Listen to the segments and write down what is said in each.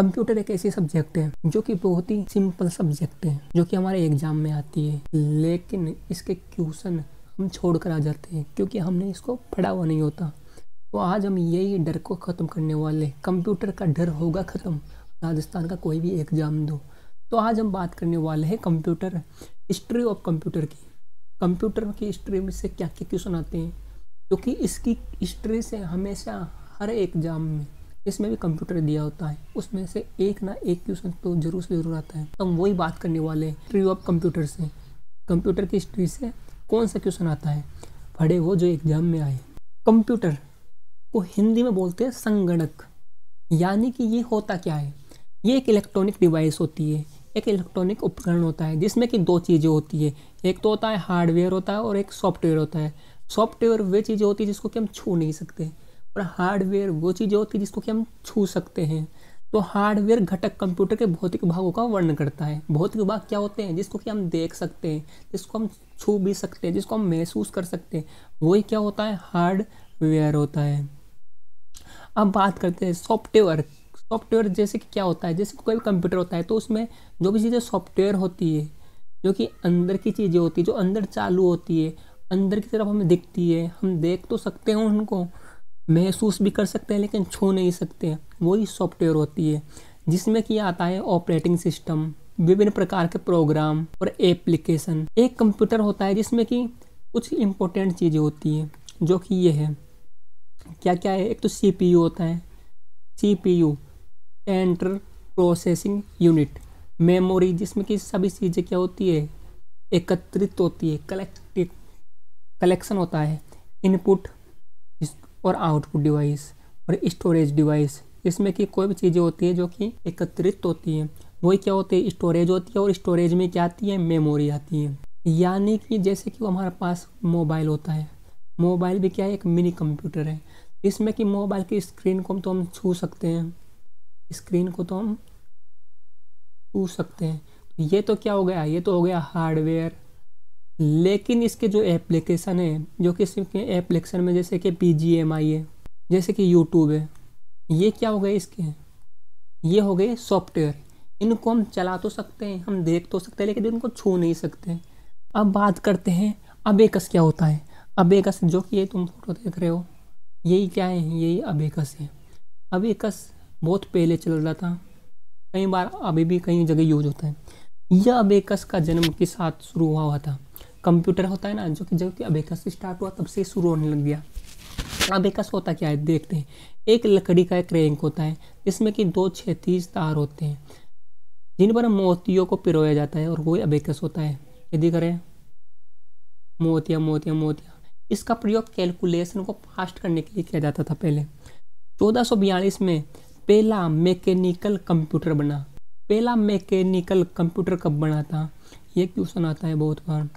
Computer एक ऐसी subject है जो कि बहुत ही सिंपल सब्जेक्ट है, जो कि हमारे एग्जाम में आती है, लेकिन इसके क्वेश्चन हम छोड़ कर आ जाते हैं क्योंकि हमने इसको पढ़ा हुआ नहीं होता। तो आज हम यही डर को ख़त्म करने वाले, कंप्यूटर का डर होगा ख़त्म, राजस्थान का कोई भी एग्जाम दो। तो आज हम बात करने वाले हैं कंप्यूटर, हिस्ट्री ऑफ कंप्यूटर की। कंप्यूटर की हिस्ट्री में से क्या क्या क्वेश्चन आते हैं, क्योंकि इसकी हिस्ट्री से हमेशा हर एग्जाम में इसमें भी कंप्यूटर दिया होता है, उसमें से एक ना एक क्वेश्चन तो जरूर से जरूर आता है। तो हम वही बात करने वाले हैं हिस्ट्री ऑफ कंप्यूटर से, कंप्यूटर की हिस्ट्री से कौन सा क्वेश्चन आता है, पढ़े वो जो एग्जाम में आए। कंप्यूटर को हिंदी में बोलते हैं संगणक, यानी कि ये होता क्या है, ये एक इलेक्ट्रॉनिक डिवाइस होती है, एक इलेक्ट्रॉनिक उपकरण होता है जिसमें कि दो चीज़ें होती है, एक तो होता है हार्डवेयर होता है और एक सॉफ्टवेयर होता है। सॉफ्टवेयर वे चीज़ें होती है जिसको कि हम छू नहीं सकते, और हार्डवेयर वो चीज़ें होती है जिसको कि हम छू सकते हैं। तो हार्डवेयर घटक कंप्यूटर के भौतिक भागों का वर्णन करता है। भौतिक भाग क्या होते हैं, जिसको कि हम देख सकते हैं, जिसको हम छू भी सकते हैं, जिसको हम महसूस कर सकते हैं, वही क्या होता है, हार्डवेयर होता है। अब बात करते हैं सॉफ्टवेयर। सॉफ्टवेयर जैसे कि क्या होता है, जैसे कोई भी कंप्यूटर होता है तो उसमें जो भी चीज़ें सॉफ्टवेयर होती है, जो कि अंदर की चीज़ें होती है, जो अंदर चालू होती है, अंदर की तरफ हमें दिखती है, हम देख तो सकते हैं उनको, महसूस भी कर सकते हैं, लेकिन छू नहीं सकते, वही सॉफ्टवेयर होती है। जिसमें कि आता है ऑपरेटिंग सिस्टम, विभिन्न प्रकार के प्रोग्राम और एप्लीकेशन। एक कंप्यूटर होता है जिसमें कि कुछ इंपॉर्टेंट चीज़ें होती हैं, जो कि ये है, क्या क्या है, एक तो CPU होता है, CPU central processing unit. Memory, जिसमें कि सभी चीज़ें क्या होती है, एकत्रित होती है, कलेक्शन होता है। इनपुट और आउटपुट डिवाइस, और स्टोरेज डिवाइस, इसमें कि कोई भी चीज़ें होती है जो कि एकत्रित होती है, वही क्या होती है, स्टोरेज होती है। और स्टोरेज में क्या आती है, मेमोरी आती है। यानी कि जैसे कि हमारे पास मोबाइल होता है, मोबाइल भी क्या है, एक मिनी कंप्यूटर है, इसमें कि मोबाइल की स्क्रीन को तो हम छू सकते हैं, स्क्रीन को तो हम छू सकते हैं। ये तो क्या हो गया, ये तो हो गया हार्डवेयर। लेकिन इसके जो एप्लीकेशन है, जो कि इसके एप्लीकेशन में जैसे कि BGMI है, जैसे कि YouTube है, ये क्या हो गए इसके, ये हो गए सॉफ्टवेयर। इनको हम चला तो सकते हैं, हम देख तो सकते हैं, लेकिन इनको छू नहीं सकते। अब बात करते हैं अबेकस क्या होता है। अबेकस, जो कि ये तुम फोटो देख रहे हो, यही क्या है, यही अबेकस है। अबेकस बहुत पहले चल रहा था, कई बार अभी भी कई जगह यूज होता है। यह अबेकस का जन्म के साथ शुरू हुआ था। कंप्यूटर होता है ना, जो कि अबेकस से स्टार्ट हुआ, तब से शुरू होने लग गया। अबेकस होता क्या है, देखते हैं। एक लकड़ी का एक रैंक होता है, जिसमें कि दो क्षैतिज तार होते हैं, जिन पर मोतियों को पिरोया जाता है, और वही अबेकस होता है। यदि करें मोतिया मोतिया मोतिया, इसका प्रयोग कैलकुलेशन को फास्ट करने के लिए किया जाता था पहले। 1442 में पहला मैकेनिकल कंप्यूटर बना। पहला मैकेनिकल कंप्यूटर कब बना था, ये क्वेश्चन आता है बहुत बार,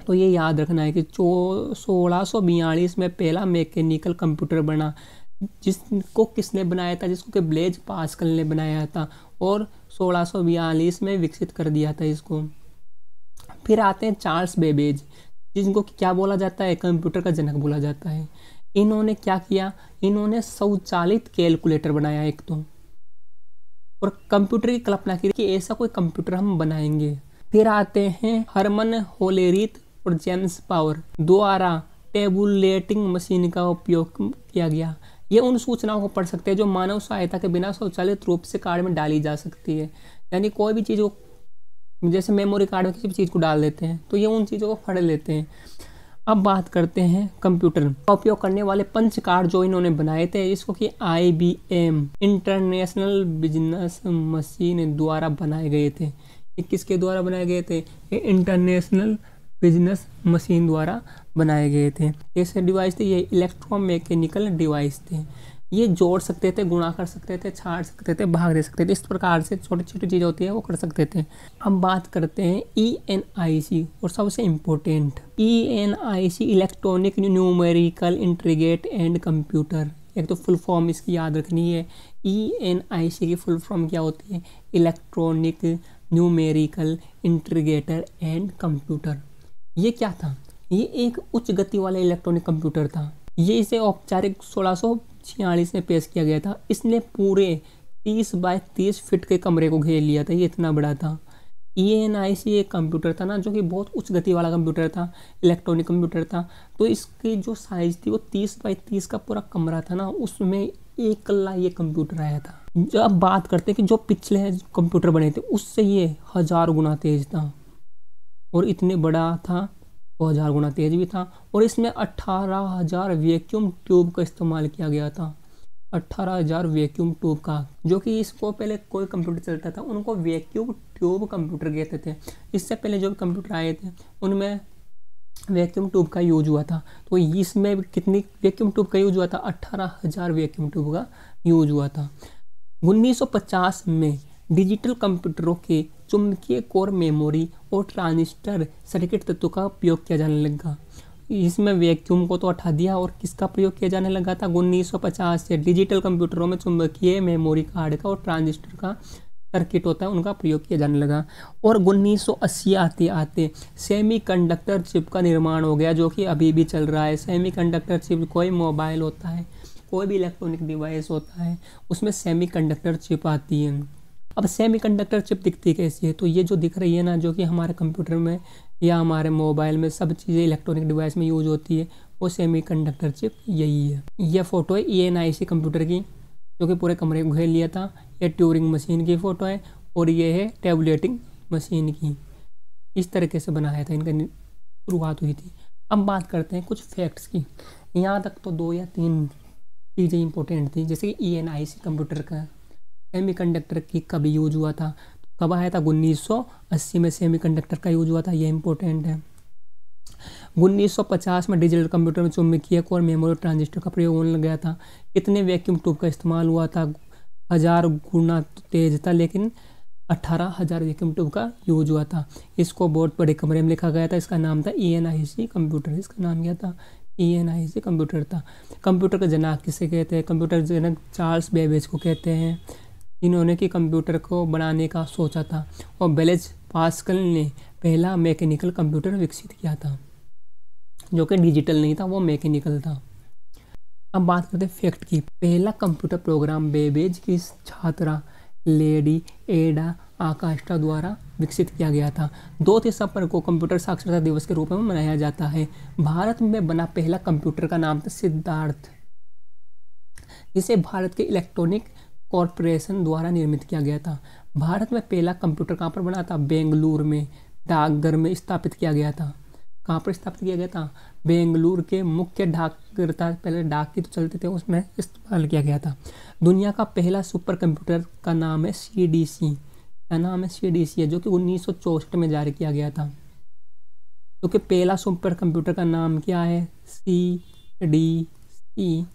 तो ये याद रखना है कि 1642 में पहला मैकेनिकल कंप्यूटर बना, जिसको किसने बनाया था, जिसको कि ब्लेज पास्कल ने बनाया था, और 1642 में विकसित कर दिया था इसको। फिर आते हैं चार्ल्स बेबेज, जिनको क्या बोला जाता है, कंप्यूटर का जनक बोला जाता है। इन्होंने क्या किया, इन्होंने स्वचालित कैलकुलेटर बनाया एक तो, और कंप्यूटर की कल्पना की कि ऐसा कोई कंप्यूटर हम बनाएंगे। फिर आते हैं हरमन होलेरीथ और जेम्स पावर द्वारा टेबुलेटिंग मशीन का उपयोग किया गया। ये उन सूचनाओं को पढ़ सकते हैं जो मानव सहायता के बिना स्वचालित रूप से कार्ड में डाली जा सकती है। यानी कोई भी चीज़ को, जैसे मेमोरी कार्ड में किसी भी चीज़ को डाल देते हैं, तो ये उन चीज़ों को पढ़ लेते हैं। अब बात करते हैं कंप्यूटर का उपयोग करने वाले पंच कार्ड जो इन्होंने बनाए थे, इसको कि IBM इंटरनेशनल बिजनेस मशीन द्वारा बनाए गए थे। ये किसके द्वारा बनाए गए थे, ये इंटरनेशनल बिजनेस मशीन द्वारा बनाए गए थे। ऐसे डिवाइस थे, ये इलेक्ट्रोमैकेनिकल डिवाइस थे। ये जोड़ सकते थे, गुणा कर सकते थे, छाड़ सकते थे, भाग दे सकते थे, इस प्रकार से छोटी छोटी चीज़ें होती है वो कर सकते थे। अब बात करते हैं ENIC, और सबसे important ENIC electronic numerical integrate and computer. एक तो फुल फॉर्म इसकी याद रखनी है। ENIC की फुल फॉर्म क्या होती है, electronic numerical integrator and computer. ये क्या था, ये एक उच्च गति वाला इलेक्ट्रॉनिक कंप्यूटर था। ये इसे औपचारिक 1646 में पेश किया गया था। इसने पूरे 30 बाय 30 फीट के कमरे को घेर लिया था, ये इतना बड़ा था। ENIC एक कंप्यूटर था ना जो कि बहुत उच्च गति वाला कंप्यूटर था, इलेक्ट्रॉनिक कंप्यूटर था। तो इसकी जो साइज थी वो 30 बाय 30 का पूरा कमरा था ना, उसमें एक कल्ला ये कंप्यूटर आया था। जब अब बात करते हैं कि जो पिछले कंप्यूटर बने थे उससे ये 1000 गुना तेज था, और इतने बड़ा था तो 1000 गुना तेज भी था। और इसमें 18,000 वैक्यूम ट्यूब का इस्तेमाल किया गया था, 18,000 वैक्यूम ट्यूब का, जो कि इसको पहले कोई कंप्यूटर चलता था उनको वैक्यूम ट्यूब कंप्यूटर कहते थे। इससे पहले जो कंप्यूटर आए थे उनमें वैक्यूम ट्यूब का यूज हुआ था। तो इसमें कितनी वैक्यूम ट्यूब का यूज हुआ था? 18,000 वैक्यूम ट्यूब का यूज हुआ था। 1950 में डिजिटल कंप्यूटरों के चुंबकीय कोर मेमोरी और ट्रांजिस्टर सर्किट तत्वों का उपयोग किया जाने लगा। इसमें वैक्यूम को तो हटा दिया और किसका प्रयोग किया जाने लगा था? 1950 से डिजिटल कंप्यूटरों में चुंबकीय मेमोरी कार्ड का और ट्रांजिस्टर का सर्किट होता है उनका प्रयोग किया जाने लगा। और 1980 आते आते सेमीकंडक्टर चिप का निर्माण हो गया, जो कि अभी भी चल रहा है। सेमीकंडक्टर चिप, कोई मोबाइल होता है, कोई भी इलेक्ट्रॉनिक डिवाइस होता है, उसमें सेमीकंडक्टर चिप आती है। अब सेमीकंडक्टर चिप दिखती कैसी है? तो ये जो दिख रही है ना, जो कि हमारे कंप्यूटर में या हमारे मोबाइल में सब चीज़ें इलेक्ट्रॉनिक डिवाइस में यूज होती है, वो सेमीकंडक्टर चिप यही है। यह फ़ोटो है ENIC कंप्यूटर की, जो कि पूरे कमरे को घेर लिया था। ये ट्यूरिंग मशीन की फ़ोटो है और ये है टैबुलेटिंग मशीन की। इस तरीके से बनाया था, इनका शुरुआत हुई थी। अब बात करते हैं कुछ फैक्ट्स की। यहाँ तक तो 2 या 3 चीज़ें इंपॉर्टेंट थी, जैसे कि ENIC कंप्यूटर का सेमीकंडक्टर की कब यूज हुआ था, कब आया था? 1980 में सेमीकंडक्टर का यूज हुआ था, ये इंपॉर्टेंट है। 1950 में डिजिटल कंप्यूटर में चुंबकीय कोर मेमोरी ट्रांजिस्टर का प्रयोग होने लग गया था। कितने वैक्यूम ट्यूब का इस्तेमाल हुआ था? 1000 गुना तेज था, लेकिन 18,000 वैक्यूम ट्यूब का यूज हुआ था। इसको बहुत बड़े कमरे में लिखा गया था। इसका नाम था ENIC कंप्यूटर। इसका नाम क्या था? ENIC कंप्यूटर था। कंप्यूटर का जनक किसे कहते हैं? कंप्यूटर जनक चार्ल्स बेबेज को कहते हैं, इन्होंने कि कंप्यूटर को बनाने का सोचा था। और ब्लेज पास्कल ने पहला मैकेनिकल कंप्यूटर विकसित किया था, जो कि डिजिटल नहीं था, वो मैकेनिकल था। अब बात करते हैं फैक्ट की। पहला कंप्यूटर प्रोग्राम बेबेज की छात्रा लेडी एडा आकास्टा द्वारा विकसित किया गया था। 2 दिसंबर को कंप्यूटर साक्षरता दिवस के रूप में मनाया जाता है। भारत में बना पहला कंप्यूटर का नाम था सिद्धार्थ, जिसे भारत के इलेक्ट्रॉनिक कॉरपोरेशन द्वारा निर्मित किया गया था। भारत में पहला कंप्यूटर कहाँ पर बना था? बेंगलुरु में डाकघर में स्थापित किया गया था। कहाँ पर स्थापित किया गया था? बेंगलुरु के मुख्य डाकघर था, पहले डाक की तो चलते थे, उसमें इस्तेमाल किया गया था। दुनिया का पहला सुपर कंप्यूटर का नाम है CDC, का नाम है CDC है, जो कि 1964 में जारी किया गया था। तो कि पहला सुपर कंप्यूटर का नाम क्या है? CDC।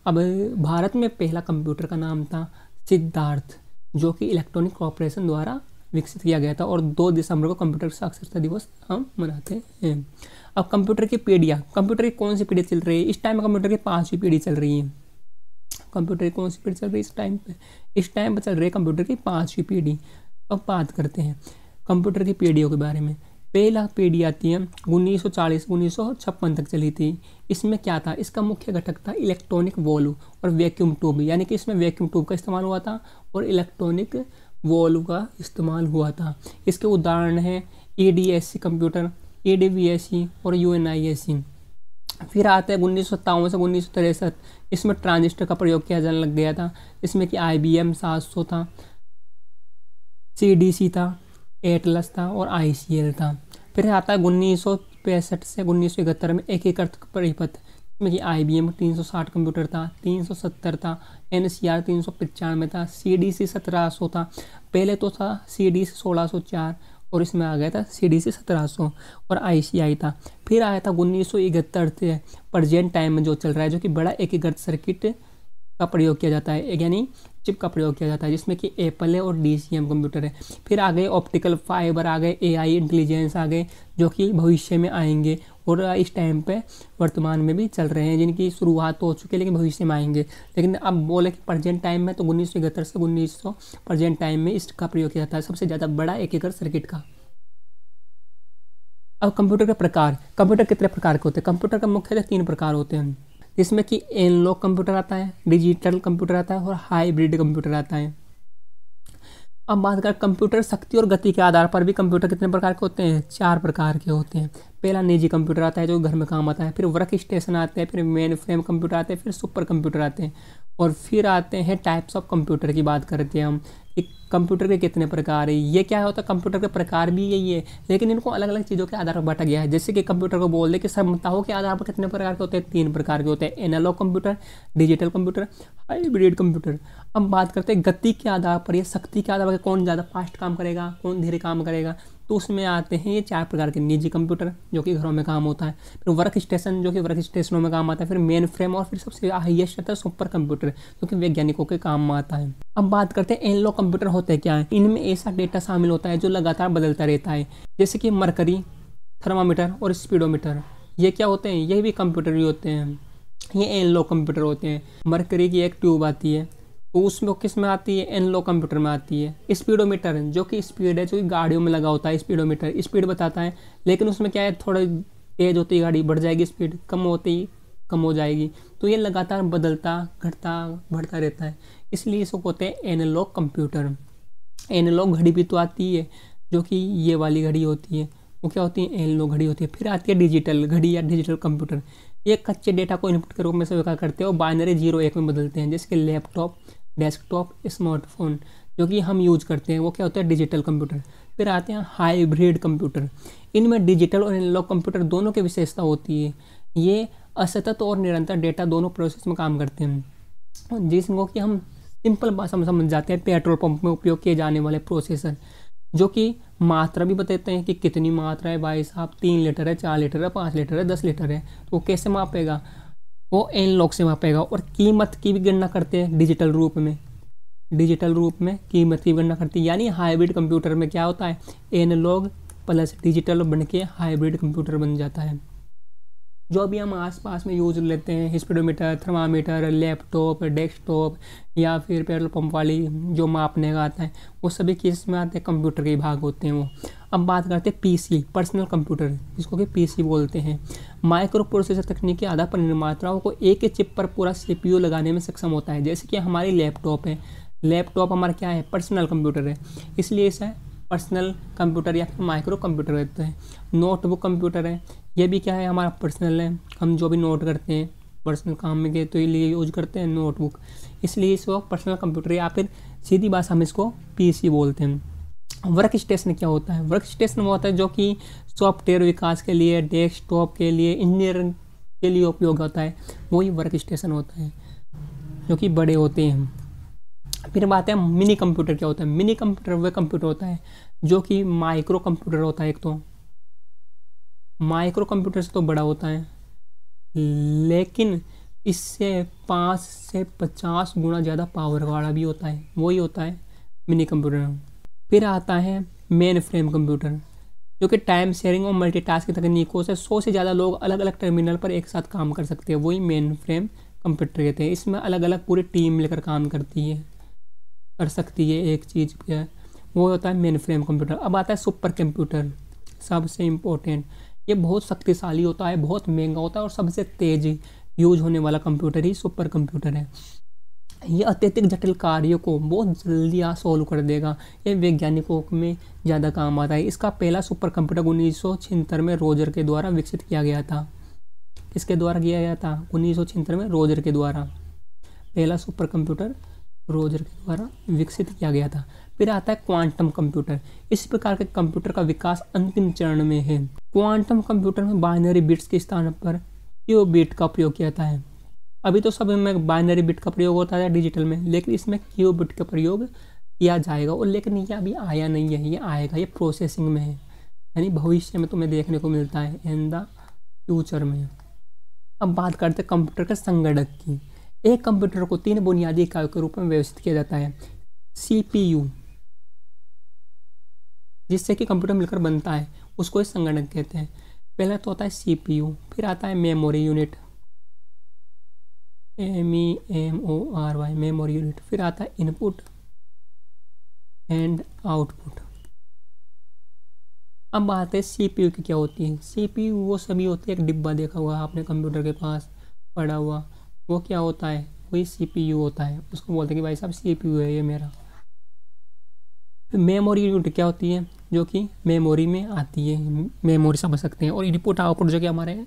अब भारत में पहला कंप्यूटर का नाम था सिद्धार्थ, जो कि इलेक्ट्रॉनिक कॉरपोरेशन द्वारा विकसित किया गया था। और 2 दिसंबर को कंप्यूटर साक्षरता दिवस हम मनाते हैं। अब कंप्यूटर की पीढ़ियाँ, कंप्यूटर की कौन सी पीढ़ी चल रही है इस टाइम? कंप्यूटर की 5वीं पीढ़ी चल रही है। कंप्यूटर की कौन सी पीढ़ी चल रही है इस टाइम पे? इस टाइम पे चल रही है कंप्यूटर की 5वीं पीढ़ी। अब बात करते हैं कंप्यूटर की पीढ़ियों के बारे में। पहला पीढ़ी आती है 1940-1956 तक चली थी। इसमें क्या था? इसका मुख्य घटक था इलेक्ट्रॉनिक वॉल्व और वैक्यूम ट्यूब, यानी कि इसमें वैक्यूम ट्यूब का इस्तेमाल हुआ था और इलेक्ट्रॉनिक वॉल्व का इस्तेमाल हुआ था। इसके उदाहरण हैं EDSC कंप्यूटर, ADVSC और UNISC। फिर आता है 1957 से 1963, इसमें ट्रांजिस्टर का प्रयोग किया जाने लग गया था। इसमें कि IBM 700 था, CDC था, एटलस था और ICL था। फिर आता है 1965 से 1971 में एकीकृत परिपथ, इसमें कि IBM 360 कंप्यूटर था, 370 था, NCR 395 था, CDC 1700 था। पहले तो था CDC 1604 और इसमें आ गया था CDC 1700 और ICI था। फिर आया था 1971 से प्रेजेंट टाइम में जो चल रहा है, जो कि बड़ा एकीकृत सर्किट का प्रयोग किया जाता है, यानी चिप का प्रयोग किया जाता है, जिसमें कि एप्पल है और DCM कंप्यूटर है। फिर आ गए ऑप्टिकल फाइबर, आ गए AI इंटेलिजेंस आ गए, जो कि भविष्य में आएंगे और इस टाइम पे वर्तमान में भी चल रहे हैं, जिनकी शुरुआत तो हो चुकी है लेकिन भविष्य में आएंगे। लेकिन अब बोले कि प्रेजेंट टाइम में तो 1971 से 1900 प्रेजेंट टाइम में इसका प्रयोग किया जाता है, सबसे ज़्यादा बड़ा एकीकृत सर्किट का। अब कंप्यूटर के प्रकार, कंप्यूटर कितने प्रकार के होते हैं? कंप्यूटर का मुख्यतः 3 प्रकार होते हैं, जिसमें कि एनालॉग कंप्यूटर आता है, डिजिटल कंप्यूटर आता है और हाइब्रिड कंप्यूटर आता है। अब बात करें कंप्यूटर शक्ति और गति के आधार पर भी कंप्यूटर कितने प्रकार के होते हैं? 4 प्रकार के होते हैं। पहला निजी कंप्यूटर आता है जो घर में काम आता है, फिर वर्क स्टेशन आते हैं, फिर मेन फ्रेम कंप्यूटर आते हैं, फिर सुपर कंप्यूटर आते हैं, और फिर आते हैं टाइप्स ऑफ कंप्यूटर की बात करते हैं हम कि कंप्यूटर के कितने प्रकार है। ये क्या होता है, कंप्यूटर के प्रकार भी यही है, लेकिन इनको अलग अलग चीज़ों के आधार पर बांटा गया है। जैसे कि कंप्यूटर को बोल दे कि क्षमताओं के आधार पर कितने प्रकार के होते हैं? 3 प्रकार के होते हैं, analogue computer, digital computer, hybrid computer. अब बात करते हैं गति के आधार पर या शक्ति के आधार पर कौन ज़्यादा फास्ट काम करेगा, कौन धीरे काम करेगा, तो उसमें आते हैं ये 4 प्रकार के। निजी कंप्यूटर जो कि घरों में काम होता है, फिर वर्क स्टेशन जो कि वर्क स्टेशनों में काम आता है, फिर मेन फ्रेम, और फिर सबसे हाईएस्ट आता है सुपर कंप्यूटर जो कि वैज्ञानिकों के काम में आता है। अब बात करते हैं एनालॉग कंप्यूटर होते क्या है। इनमें ऐसा डेटा शामिल होता है जो लगातार बदलता रहता है, जैसे कि मरकरी, थर्मामीटर और स्पीडोमीटर। ये क्या होते हैं? ये भी कंप्यूटर ही होते हैं, ये एनालॉग कंप्यूटर होते हैं। मरकरी की एक ट्यूब आती है, तो उसमें किस में आती है? एनालॉग कंप्यूटर में आती है। स्पीडोमीटर जो कि स्पीड है, जो कि गाड़ियों में लगा होता है, स्पीडोमीटर स्पीड बताता है, लेकिन उसमें क्या है, थोड़ा तेज होती है गाड़ी बढ़ जाएगी स्पीड, कम होती कम हो जाएगी, तो ये लगातार बदलता घटता बढ़ता रहता है, इसलिए इसको कहते हैं एनालॉग कंप्यूटर। एनालॉग घड़ी भी तो आती है जो कि ये वाली घड़ी होती है, वो क्या होती है? एनालॉग घड़ी होती है। फिर आती है डिजिटल घड़ी या डिजिटल कंप्यूटर। ये कच्चे डेटा को इनपुट के रूप में स्वीकार करते हैं और बाइनरी 0-1 में बदलते हैं, जैसे कि लैपटॉप, डेस्कटॉप, स्मार्टफोन जो कि हम यूज करते हैं, वो क्या होता है? Digital computer. फिर आते हैं हाइब्रिड कंप्यूटर। इनमें डिजिटल और एनालॉग कंप्यूटर दोनों की विशेषता होती है। ये असतत और निरंतर डेटा दोनों प्रोसेस में काम करते हैं, जिसको कि हम सिंपल भाषा में समझ जाते हैं। पेट्रोल पंप में उपयोग किए जाने वाले प्रोसेसर जो कि मात्रा भी बताते हैं कि कितनी मात्रा है भाई साहब, 3 लीटर है, 4 लीटर है, 5 लीटर है, 10 लीटर है, तो वो कैसे मापेगा? वो एनालॉग से मापेगा। और कीमत की भी गणना करते हैं डिजिटल रूप में, डिजिटल रूप में कीमत की गणना करती है। यानी हाइब्रिड कंप्यूटर में क्या होता है? एनालॉग प्लस डिजिटल बन के हाइब्रिड कंप्यूटर बन जाता है। जो भी हम आसपास में यूज लेते हैं, स्पीडोमीटर, थर्मामीटर, लैपटॉप, डेस्कटॉप या फिर पेट्रोल पंप वाली जो मापने का आता है, वो सभी किस में आते हैं? कंप्यूटर के भाग होते हैं वो। अब बात करते हैं पीसी, पर्सनल कंप्यूटर, जिसको कि पीसी बोलते हैं। माइक्रो प्रोसेसर तकनीक के आधार पर निर्माताओं को एक ही चिप पर पूरा सीपीयू लगाने में सक्षम होता है। जैसे कि हमारी लैपटॉप है, लैपटॉप हमारा क्या है? पर्सनल कंप्यूटर है, इसलिए इसे पर्सनल कंप्यूटर या फिर माइक्रो कंप्यूटर कहते हैं। नोटबुक कंप्यूटर है, ये भी क्या है? हमारा पर्सनल है, हम जो भी नोट करते हैं पर्सनल काम में के तो लिए यूज करते हैं नोटबुक, इसलिए इसको पर्सनल कंप्यूटर या फिर सीधी भाषा में इसको पीसी बोलते हैं। वर्क स्टेशन क्या होता है? वर्क स्टेशन वो होता है जो कि सॉफ्टवेयर विकास के लिए, डेस्कटॉप के लिए, इंजीनियरिंग के लिए उपयोग होता है, वही वर्क स्टेशन होता है जो कि बड़े होते हैं। फिर बात है मिनी कंप्यूटर क्या होता है? मिनी कंप्यूटर वह कंप्यूटर होता है जो कि माइक्रो कंप्यूटर होता है। एक तो माइक्रो कंप्यूटर से तो बड़ा होता है, लेकिन इससे 5 से 50 गुना ज़्यादा पावर वाला भी होता है, वही होता है मिनी कंप्यूटर। फिर आता है मेन फ्रेम कंप्यूटर जो कि टाइम शेयरिंग और मल्टीटास्क की तकनीकों से 100 से ज़्यादा लोग अलग अलग टर्मिनल पर एक साथ काम कर सकते हैं, वही मेन फ्रेम कंप्यूटर कहते हैं। इसमें अलग अलग पूरी टीम मिलकर काम करती है, कर सकती है एक चीज़ पे, वो होता है मेन फ्रेम कंप्यूटर। अब आता है सुपर कंप्यूटर, सबसे इम्पोर्टेंट। ये बहुत शक्तिशाली होता है, बहुत महंगा होता है और सबसे तेज यूज होने वाला कंप्यूटर ही सुपर कंप्यूटर है। ये अत्यधिक जटिल कार्यों को बहुत जल्दी सॉल्व कर देगा। ये वैज्ञानिकों में ज़्यादा काम आता है। इसका पहला सुपर कंप्यूटर 1976 में रोजर के द्वारा विकसित किया गया था। किसके द्वारा किया गया था? 1976 में रोजर के द्वारा पहला सुपर कंप्यूटर रोजर के द्वारा विकसित किया गया था। फिर आता है क्वांटम कंप्यूटर। इस प्रकार के कंप्यूटर का विकास अंतिम चरण में है। क्वांटम कंप्यूटर में बाइनरी बिट्स के स्थान पर क्यूब बिट का प्रयोग किया जाता है। अभी तो सब में बाइनरी बिट का प्रयोग होता है डिजिटल में, लेकिन इसमें क्यूब बिट का प्रयोग किया जाएगा। और लेकिन ये अभी आया नहीं है, ये आएगा, ये प्रोसेसिंग में है, यानी भविष्य में तुम्हें देखने को मिलता है इन द फ्यूचर में। अब बात करते हैं कंप्यूटर के संगणक की। एक कंप्यूटर को 3 बुनियादी इकाइयों के रूप में व्यवस्थित किया जाता है। CPU जिससे कि कंप्यूटर मिलकर बनता है, उसको इस संगणक कहते हैं। पहला तो होता है CPU, फिर आता है memory unit, MEMORY memory unit, फिर आता है इनपुट एंड आउटपुट। अब बात है CPU की क्या होती है। CPU वो सभी होती है, एक डिब्बा देखा हुआ आपने कंप्यूटर के पास, पड़ा हुआ, वो क्या होता है, वही CPU होता है। उसको बोलते हैं कि भाई साहब CPU है ये मेरा। मेमोरी यूनिट क्या होती है, जो कि मेमोरी में आती है, मेमोरी समझ सकते हैं। और इनपुट आउटपुट जो कि हमारे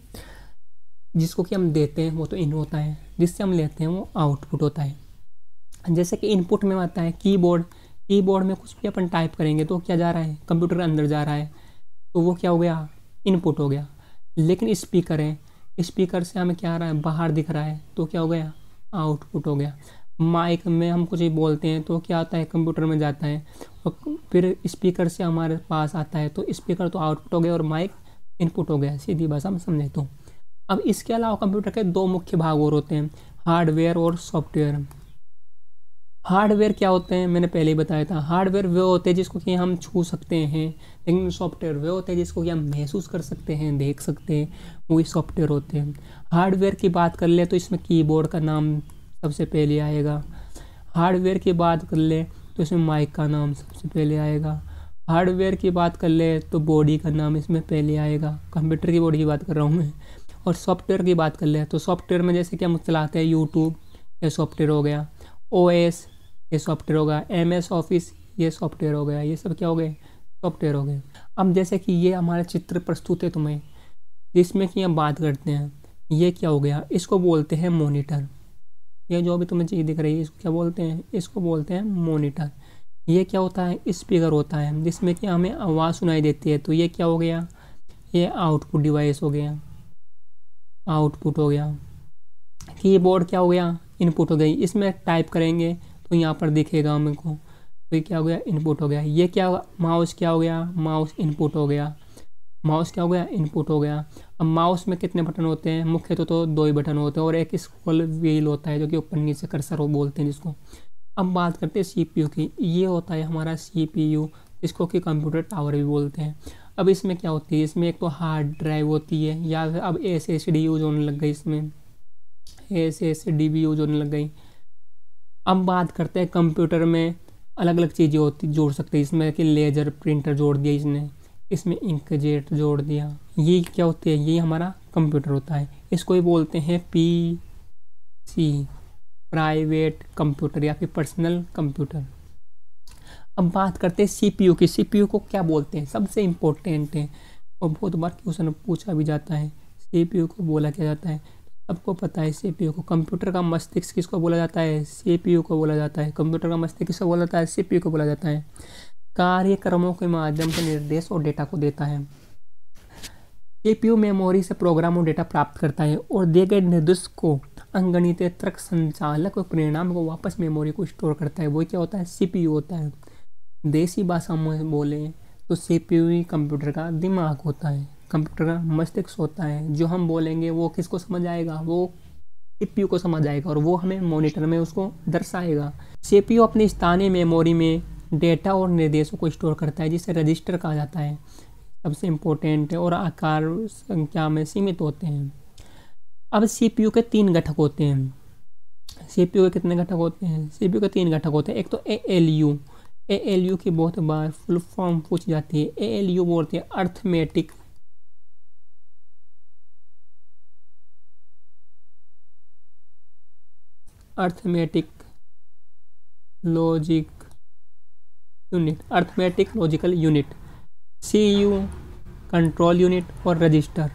जिसको कि हम देते हैं वो तो इन होता है, जिससे हम लेते हैं वो आउटपुट होता है। जैसे कि इनपुट में आता है कीबोर्ड, कीबोर्ड में कुछ भी अपन टाइप करेंगे तो क्या जा रहा है, कंप्यूटर के अंदर जा रहा है, तो वो क्या हो गया, इनपुट हो गया। लेकिन स्पीकर है, स्पीकर से हमें क्या आ रहा है, बाहर दिख रहा है, तो क्या हो गया, आउटपुट हो गया। माइक में हम कुछ ही बोलते हैं तो क्या आता है, कंप्यूटर में जाता है, और फिर स्पीकर से हमारे पास आता है, तो स्पीकर तो आउटपुट हो गया और माइक इनपुट हो गया, सीधी भाषा में समझे तो। अब इसके अलावा कंप्यूटर के दो मुख्य भाग और होते हैं, हार्डवेयर और सॉफ्टवेयर। हार्डवेयर क्या होते हैं, मैंने पहले ही बताया था। हार्डवेयर वे होते हैं जिसको कि हम छू सकते हैं, लेकिन सॉफ्टवेयर वे होते हैं जिसको कि हम महसूस कर सकते हैं, देख सकते हैं, वही सॉफ्टवेयर होते हैं। हार्डवेयर की बात कर ले तो इसमें कीबोर्ड का नाम सबसे पहले आएगा। हार्डवेयर की बात कर ले तो इसमें माइक का नाम सबसे पहले आएगा। हार्डवेयर की बात कर ले तो बॉडी का नाम इसमें पहले आएगा, कंप्यूटर की बॉडी की बात कर रहा हूँ मैं। और सॉफ्टवेयर की बात कर ले तो सॉफ्टवेयर में जैसे कि हम चलाते हैं यूट्यूब, ये सॉफ्टवेयर हो गया। OS ये सॉफ्टवेयर होगा। MS ऑफिस ये सॉफ्टवेयर हो गया। ये सब क्या हो गए, सॉफ्टवेयर हो गए। अब जैसे कि ये हमारा चित्र प्रस्तुत है तुम्हें, जिसमें कि हम बात करते हैं, ये क्या हो गया, इसको बोलते हैं मॉनिटर। ये जो भी तुम्हें चीज़ दिख रही है इसको क्या बोलते हैं, इसको बोलते हैं मॉनिटर। ये क्या होता है, स्पीकर होता है जिसमें कि हमें आवाज़ सुनाई देती है, तो ये क्या हो गया, ये आउटपुट डिवाइस हो गया, आउटपुट हो गया। कीबोर्ड क्या हो गया, इनपुट हो गई, इसमें टाइप करेंगे तो यहाँ पर दिखेगा हमको, तो ये क्या हो गया, इनपुट हो गया। ये क्या होगा, माउस क्या हो गया, माउस इनपुट हो गया, माउस क्या हो गया, इनपुट हो गया। अब माउस में कितने बटन होते हैं, मुख्य तो दो ही बटन होते हैं और एक स्क्रॉल व्हील होता है जो कि ऊपर नीचे कर्सर वो बोलते हैं जिसको। अब बात करते हैं CPU की। ये होता है हमारा CPU, इसको कि कंप्यूटर टावर भी बोलते हैं। अब इसमें क्या होती है, इसमें एक तो हार्ड ड्राइव होती है, या फिर अब SSD यूज होने लग गई, इसमें SSD भी यूज होने लग गई। अब बात करते हैं कंप्यूटर में अलग अलग चीज़ें होती जोड़ सकते हैं, इसमें कि लेजर प्रिंटर जोड़ दिया इसने, इसमें इंकजेट जोड़ दिया। ये क्या होती है, ये हमारा कंप्यूटर होता है। इसको ही बोलते हैं PC, प्राइवेट कंप्यूटर या फिर पर्सनल कंप्यूटर। अब बात करते हैं CPU की। CPU को क्या बोलते हैं, सबसे इम्पोर्टेंट है और बहुत बार क्वेश्चन पूछा भी जाता है, CPU को बोला क्या जाता है, सबको पता है। CPU को कंप्यूटर का मस्तिष्क किसको बोला जाता है, CPU को बोला जाता है। कंप्यूटर का मस्तिष्क किसको बोला जाता है, CPU को बोला जाता है। कार्यक्रमों के माध्यम से निर्देश और डेटा को देता है। CPU मेमोरी से प्रोग्राम और डेटा प्राप्त करता है और दिए गए निर्देश को अंगणितीय तर्क संचालक और परिणाम को वापस मेमोरी को स्टोर करता है, वो क्या होता है, CPU होता है। देसी भाषा में बोले तो CPU ही कंप्यूटर का दिमाग होता है, कंप्यूटर का मस्तिष्क होता है। जो हम बोलेंगे वो किसको समझ आएगा, वो CPU को समझ आएगा और वो हमें मॉनिटर में उसको दर्शाएगा। CPU अपनी स्थानीय मेमोरी में डेटा और निर्देशों को स्टोर करता है, जिसे रजिस्टर कहा जाता है, सबसे इम्पोर्टेंट है, और आकार संख्या में सीमित होते हैं। अब CPU के 3 घटक होते हैं। CPU के कितने घटक होते हैं, CPU के 3 घटक होते हैं। एक तो ALU की बहुत बार फुल फॉर्म पूछ जाती है। ALU बोलते हैं arithmetic logical unit. CU control unit और रजिस्टर,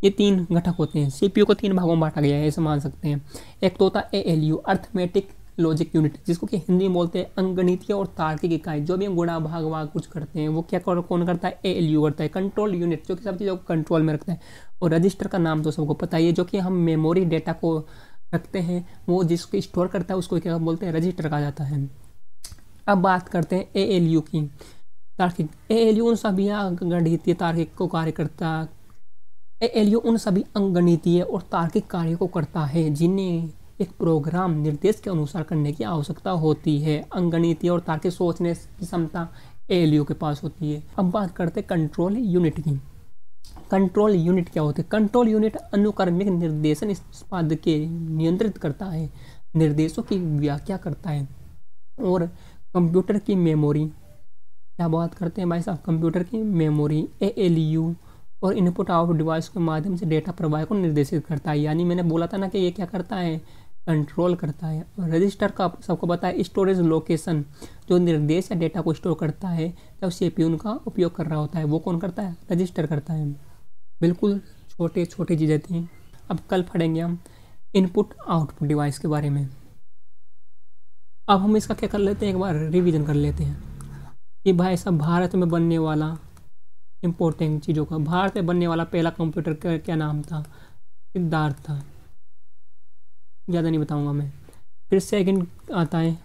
ये 3 घटक होते हैं। CPU को 3 भागों में बांटा गया है, ऐसे मान सकते हैं। एक तो होता है ALU अर्थमेटिक लॉजिक यूनिट, जिसको कि हिंदी में बोलते हैं अंगणितीय और तार्किक इकाई। जो भी हम गुणा भाग वाग कुछ करते हैं वो क्या कौन करता है, ALU करता है। कंट्रोल यूनिट जो कि सब चीज़ों को कंट्रोल में रखता है। और रजिस्टर का नाम तो सबको पता ही है, जो कि हम मेमोरी डेटा को रखते हैं, वो जिसको स्टोर करता है उसको क्या बोलते हैं, रजिस्टर कहा जाता है। अब बात करते हैं ALU की। तार्किक ALU उन सभी अंगणितीय तार्किक को कार्य करता ALU उन सभी अंगणितीय और तार्किक कार्यों को करता है जिन्हें एक प्रोग्राम निर्देश के अनुसार करने की आवश्यकता होती है। अंगणितीय और तार्किक सोचने की क्षमता ALU के पास होती है। अब बात करते हैं कंट्रोल यूनिट की। कंट्रोल यूनिट क्या होते हैं, कंट्रोल यूनिट अनुक्रमिक निर्देशन निष्पादन के नियंत्रित करता है, निर्देशों की व्याख्या करता है। और कंप्यूटर की मेमोरी, क्या बात करते हैं भाई साहब, कंप्यूटर की मेमोरी ALU और इनपुट आउटपुट डिवाइस के माध्यम से डेटा प्रवाह को निर्देशित करता है। यानी मैंने बोला था ना कि ये क्या करता है, कंट्रोल करता है। और रजिस्टर का सबको पता है स्टोरेज लोकेशन, जो निर्देश या डेटा को स्टोर करता है जब CPU उनका उपयोग कर रहा होता है, वो कौन करता है, रजिस्टर करता है। बिल्कुल छोटे छोटी चीज़ें थी। अब कल पढ़ेंगे हम इनपुट आउटपुट डिवाइस के बारे में। अब हम इसका क्या कर लेते हैं, एक बार रिवीजन कर लेते हैं कि भाई साहब भारत में बनने वाला इम्पोर्टेंट चीज़ों का, भारत में बनने वाला पहला कंप्यूटर का क्या नाम था, सिद्धार्थ था, ज़्यादा नहीं बताऊंगा मैं। फिर सेकंड आता है,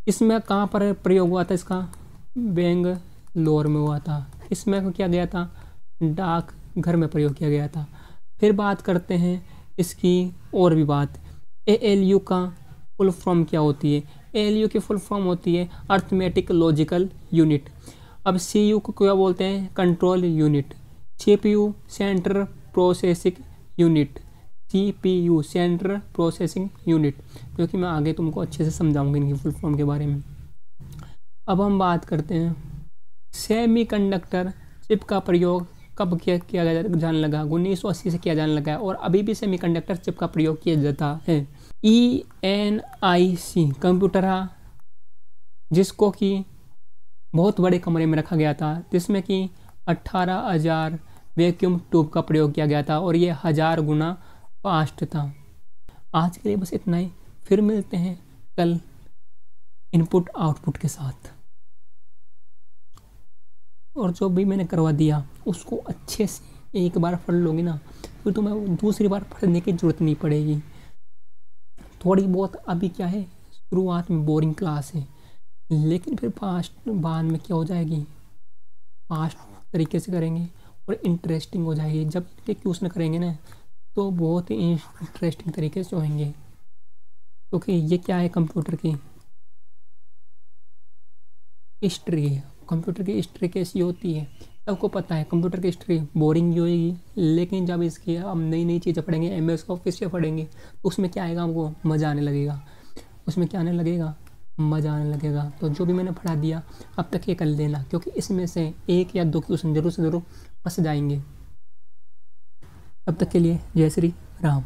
इसमें कहाँ पर प्रयोग हुआ था इसका, बेंगलोर में हुआ था। इसमें किया गया था, डाक घर में प्रयोग किया गया था। फिर बात करते हैं इसकी और भी बात, ALU का फुल फॉर्म क्या होती है। ALU की फुल फॉर्म होती है अर्थमेटिक लॉजिकल यूनिट। अब CU को क्या बोलते हैं, control unit. CPU central processing unit, CPU central processing unit, जो कि मैं आगे तुमको अच्छे से समझाऊंगा इनकी फुल फॉर्म के बारे में। अब हम बात करते हैं सेमीकंडक्टर चिप का प्रयोग कब किया जाने लगा, 1980 से किया जाने लगा है और अभी भी सेमीकंडक्टर चिप का प्रयोग किया जाता है। ENIC कंप्यूटर है जिसको कि बहुत बड़े कमरे में रखा गया था, जिसमें कि 18,000 वैक्यूम ट्यूब का प्रयोग किया गया था और ये 1000 गुना फास्ट था। आज के लिए बस इतना ही, फिर मिलते हैं कल इनपुट आउटपुट के साथ। और जो भी मैंने करवा दिया उसको अच्छे से एक बार पढ़ लोगे ना, फिर तुम्हें दूसरी बार पढ़ने की जरूरत नहीं पड़ेगी। थोड़ी बहुत अभी क्या है, शुरुआत में बोरिंग क्लास है, लेकिन फिर फास्ट बाद में क्या हो जाएगी, फास्ट तरीके से करेंगे और इंटरेस्टिंग हो जाएगी। जब इनके क्वेश्चन करेंगे ना तो बहुत ही इंटरेस्टिंग तरीके से होंगे, क्योंकि ये क्या है, कंप्यूटर की हिस्ट्री है। कंप्यूटर की हिस्ट्री कैसी होती है सबको पता है, कंप्यूटर की हिस्ट्री बोरिंग ही होगी, लेकिन जब इसकी हम नई नई चीज़ें पढ़ेंगे, MS ऑफिस से पढ़ेंगे, तो उसमें क्या आएगा, हमको मज़ा आने लगेगा। उसमें क्या आने लगेगा, मज़ा आने लगेगा। तो जो भी मैंने पढ़ा दिया अब तक ये कर लेना, क्योंकि इसमें से 1 या 2 क्वेश्चन जरूर से जरूर फंस जाएंगे। अब तक के लिए जय श्री राम।